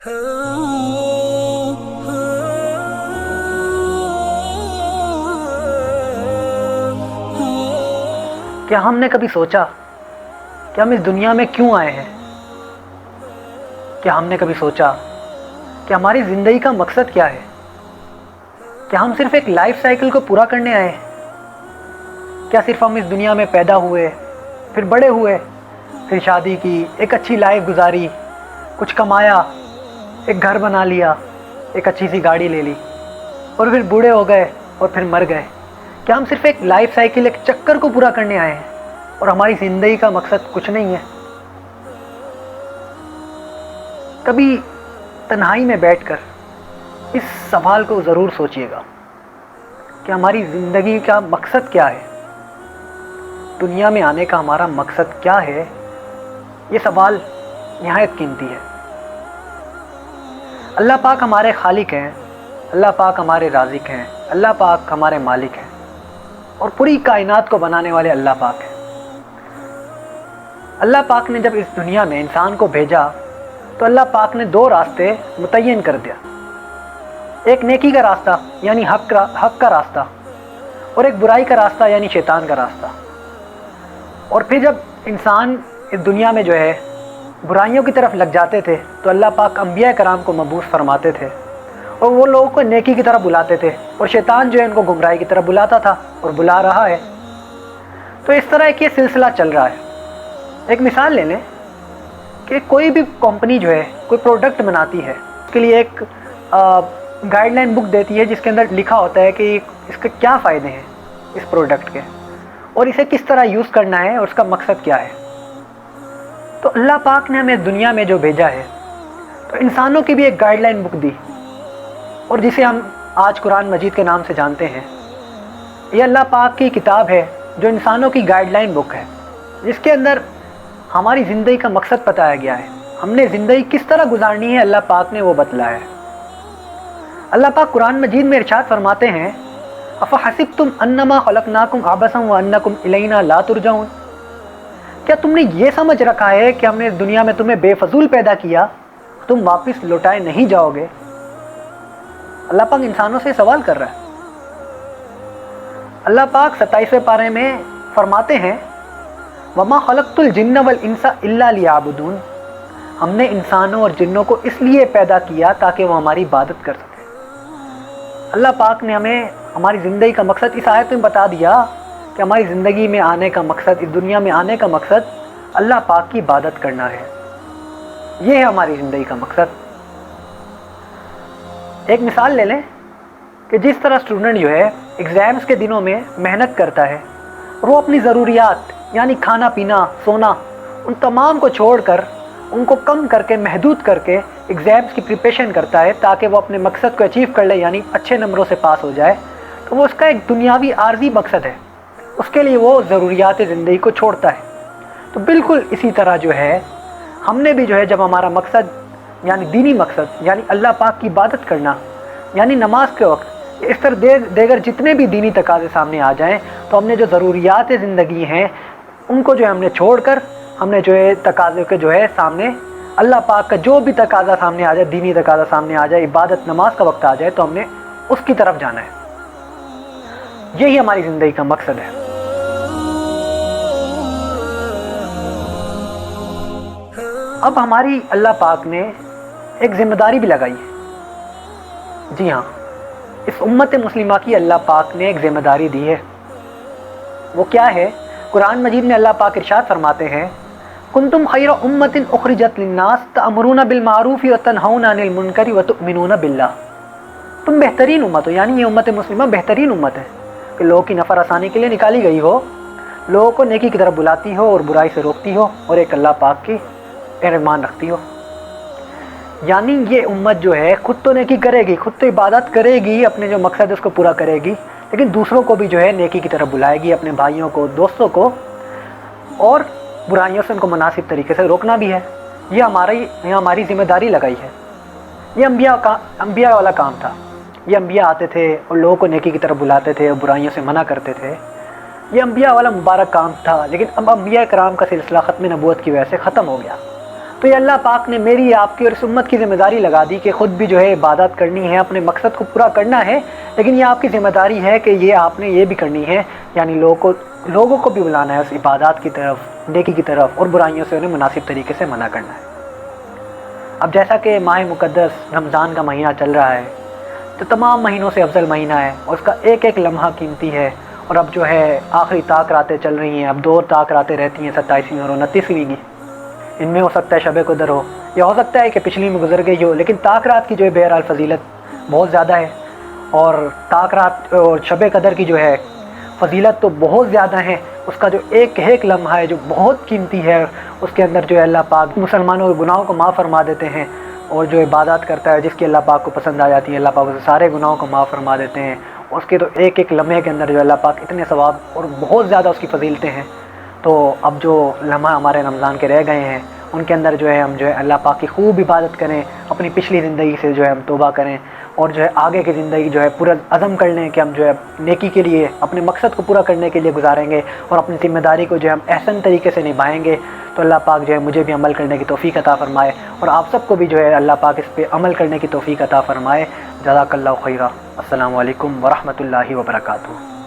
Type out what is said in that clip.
کیا ہم نے کبھی سوچا کہ ہم اس دنیا میں کیوں آئے ہیں؟ کیا ہم نے کبھی سوچا کہ ہماری زندگی کا مقصد کیا ہے؟ کیا ہم صرف ایک لائف سائیکل کو پورا کرنے آئے ہیں؟ کیا صرف ہم اس دنیا میں پیدا ہوئے، پھر بڑے ہوئے، پھر شادی کی، ایک اچھی لائف گزاری، کچھ کمایا، ایک گھر بنا لیا، ایک اچھی سی گاڑی لے لی، اور پھر بوڑھے ہو گئے اور پھر مر گئے؟ کیا ہم صرف ایک لائف سائیکل، ایک چکر کو پورا کرنے آئے ہیں اور ہماری زندگی کا مقصد کچھ نہیں ہے؟ کبھی تنہائی میں بیٹھ کر اس سوال کو ضرور سوچیے گا کہ ہماری زندگی کا مقصد کیا ہے؟ دنیا میں آنے کا ہمارا مقصد کیا ہے؟ یہ سوال نہایت قیمتی ہے۔ اللہ پاک ہمارے خالق ہیں، اللہ پاک ہمارے رازق ہیں، اللہ پاک ہمارے مالک ہیں، اور پوری کائنات کو بنانے والے اللہ پاک ہیں۔ اللہ پاک نے جب اس دنیا میں انسان کو بھیجا تو اللہ پاک نے دو راستے متعین کر دیا، ایک نیکی کا راستہ یعنی حق کا راستہ، اور ایک برائی کا راستہ یعنی شیطان کا راستہ۔ اور پھر جب انسان اس دنیا میں برائیوں کی طرف لگ جاتے تھے تو اللہ پاک انبیاء کرام کو مبعوث فرماتے تھے، اور وہ لوگوں کو نیکی کی طرف بلاتے تھے، اور شیطان ان کو گمراہی کی طرف بلاتا تھا اور بلا رہا ہے۔ تو اس طرح ایک یہ سلسلہ چل رہا ہے۔ ایک مثال لے لیں کہ کوئی بھی کمپنی کوئی پروڈکٹ بناتی ہے، اس کے لیے ایک گائیڈ لائن بک دیتی ہے جس کے اندر لکھا ہوتا ہے کہ اس کے کیا فائدے ہیں اس پروڈکٹ کے، اور اسے کس طرح یوز کرنا ہے اور اس کا مقصد کیا ہے۔ تو اللہ پاک نے ہمیں دنیا میں جو بھیجا ہے تو انسانوں کی بھی ایک گائیڈ لائن بک دی، اور جسے ہم آج قرآن مجید کے نام سے جانتے ہیں۔ یہ اللہ پاک کی کتاب ہے جو انسانوں کی گائیڈ لائن بک ہے، جس کے اندر ہماری زندگی کا مقصد بتایا گیا ہے، ہم نے زندگی کس طرح گزارنی ہے اللہ پاک نے وہ بتلایا ہے۔ اللہ پاک قرآن مجید میں ارشاد فرماتے ہیں، افحسبتم انما خلقناکم عبثا وانکم الینا لا ترجعون، کیا تم نے یہ سمجھ رکھا ہے کہ ہم نے اس دنیا میں تمہیں بے فضول پیدا کیا، تم واپس لوٹائے نہیں جاؤ گے؟ اللہ پاک انسانوں سے سوال کر رہا ہے۔ اللہ پاک 27ویں پارے میں فرماتے ہیں، وَمَا خَلَقْتُ الْجِنَّ وَالْإِنسَ إِلَّا لِيَعْبُدُونَ، ہم نے انسانوں اور جنوں کو اس لیے پیدا کیا تاکہ وہ ہماری عبادت کر سکیں۔ اللہ پاک نے ہمیں ہماری زندگی کا مقصد اس آیت میں بتا دیا کہ ہماری زندگی میں آنے کا مقصد، اس دنیا میں آنے کا مقصد اللہ پاک کی عبادت کرنا ہے۔ یہ ہے ہماری زندگی کا مقصد۔ ایک مثال لے لیں کہ جس طرح اسٹوڈنٹ ایگزامز کے دنوں میں محنت کرتا ہے، اور وہ اپنی ضروریات یعنی کھانا پینا، سونا، ان تمام کو چھوڑ کر، ان کو کم کر کے، محدود کر کے ایگزامز کی پریپریشن کرتا ہے تاکہ وہ اپنے مقصد کو اچیو کر لے، یعنی اچھے نمبروں سے پاس ہو جائے، تو وہ اس کا ایک دنیاوی عارضی مقصد ہے، اس کے لیے وہ ضروریات زندگی کو چھوڑتا ہے۔ تو بالکل اسی طرح ہم نے بھی جب ہمارا مقصد یعنی دینی مقصد یعنی اللہ پاک کی عبادت کرنا، یعنی نماز کے وقت، اس طرح دیگر جتنے بھی دینی تقاضے سامنے آ جائیں تو ہم نے جو ضروریات زندگی ہیں ان کو ہم نے چھوڑ کر، ہم نے تقاضے کے سامنے اللہ پاک کا جو بھی تقاضا سامنے آ جائے، دینی تقاضا سامنے آ جائے، عبادت نماز کا وقت آ جائے، تو ہم نے اس کی طرف جانا ہے۔ یہی ہماری زندگی کا مقصد ہے۔ اب ہماری اللہ پاک نے ایک ذمہ داری بھی لگائی ہے۔ جی ہاں، اس امت مسلمہ کی اللہ پاک نے ایک ذمہ داری دی ہے۔ وہ کیا ہے؟ قرآن مجید میں اللہ پاک ارشاد فرماتے ہیں، کنتم خیر امت اخرجت للناس تأمرون بالمعروف وتنہون عن المنکر وتؤمنون باللہ، تم بہترین امت ہو، یعنی یہ امت مسلمہ بہترین امت ہے کہ لوگوں کی نفع آسانی کے لیے نکالی گئی ہو، لوگوں کو نیکی کی طرف بلاتی ہو اور برائی سے روکتی ہو، اور ایک اللہ پاک کی ایمان رکھتی ہو۔ یعنی یہ امت خود تو نیکی کرے گی، خود تو عبادت کرے گی، اپنے جو مقصد ہے اس کو پورا کرے گی، لیکن دوسروں کو بھی نیکی کی طرف بلائے گی، اپنے بھائیوں کو، دوستوں کو، اور برائیوں سے ان کو مناسب طریقے سے روکنا بھی ہے۔ یہ ہماری ذمہ داری لگائی ہے۔ یہ انبیاء والا کام تھا۔ یہ انبیاء آتے تھے اور لوگوں کو نیکی کی طرف بلاتے تھے اور برائیوں سے منع کرتے تھے۔ یہ انبیاء والا مبارک کام تھا، لیکن اب انبیاء کرام کا سلسلہ ختم نبوت کی وجہ سے ختم ہو گیا۔ تو یہ اللہ پاک نے میری آپ کی اور اس امت کی ذمہ داری لگا دی کہ خود بھی جو ہے عبادت کرنی ہے، اپنے مقصد کو پورا کرنا ہے، لیکن یہ آپ کی ذمہ داری ہے کہ یہ آپ نے یہ بھی کرنی ہے، یعنی لوگوں کو بھی بلانا ہے اس عبادات کی طرف، نیکی کی طرف، اور برائیوں سے انہیں مناسب طریقے سے منع کرنا ہے۔ اب جیسا کہ ماہ مقدس رمضان کا مہینہ چل رہا ہے، تو تمام مہینوں سے افضل مہینہ ہے اور اس کا ایک ایک لمحہ قیمتی ہے، اور اب جو ہے آخری طاق راتیں چل رہی ہیں، اب 2 طاق راتیں رہتی ہیں، 27ویں اور 29ویں کی۔ ان میں ہو سکتا ہے شب قدر ہو، یا ہو سکتا ہے کہ پچھلی میں گزر گئی ہو، لیکن طاق رات کی جو ہے بہرحال فضیلت بہت زیادہ ہے، اور طاق رات اور شب قدر کی جو ہے فضیلت تو بہت زیادہ ہے۔ اس کا جو ایک ایک لمحہ ہے جو بہت قیمتی ہے، اس کے اندر جو ہے اللہ پاک مسلمانوں کے گناہوں کو معاف فرما دیتے ہیں، اور جو عبادات کرتا ہے جس کی اللہ پاک کو پسند آ جاتی ہے، اللہ پاک اسے سارے گناہوں کو معاف فرما دیتے ہیں۔ اس کے تو ایک ایک لمحے کے اندر جو اللہ پاک اتنے ثواب اور بہت زیادہ اس کی فضیلتیں ہیں۔ تو اب جو لمحہ ہمارے رمضان کے رہ گئے ہیں، ان کے اندر جو ہے ہم جو ہے اللہ پاک کی خوب عبادت کریں، اپنی پچھلی زندگی سے جو ہے ہم توبہ کریں، اور جو ہے آگے کی زندگی جو ہے پورا عزم کر لیں کہ ہم جو ہے نیکی کے لیے، اپنے مقصد کو پورا کرنے کے لیے گزاریں گے، اور اپنی ذمہ داری کو جو ہے ہم احسن طریقے سے نبھائیں گے۔ تو اللہ پاک جو ہے مجھے بھی عمل کرنے کی توفیق عطا فرمائے، اور آپ سب کو بھی جو ہے اللہ پاک اس پہ عمل کرنے کی توفیق عطا فرمائے۔ جزاک اللہ خیرہ۔ السلام علیکم ورحمۃ اللہ وبرکاتہ۔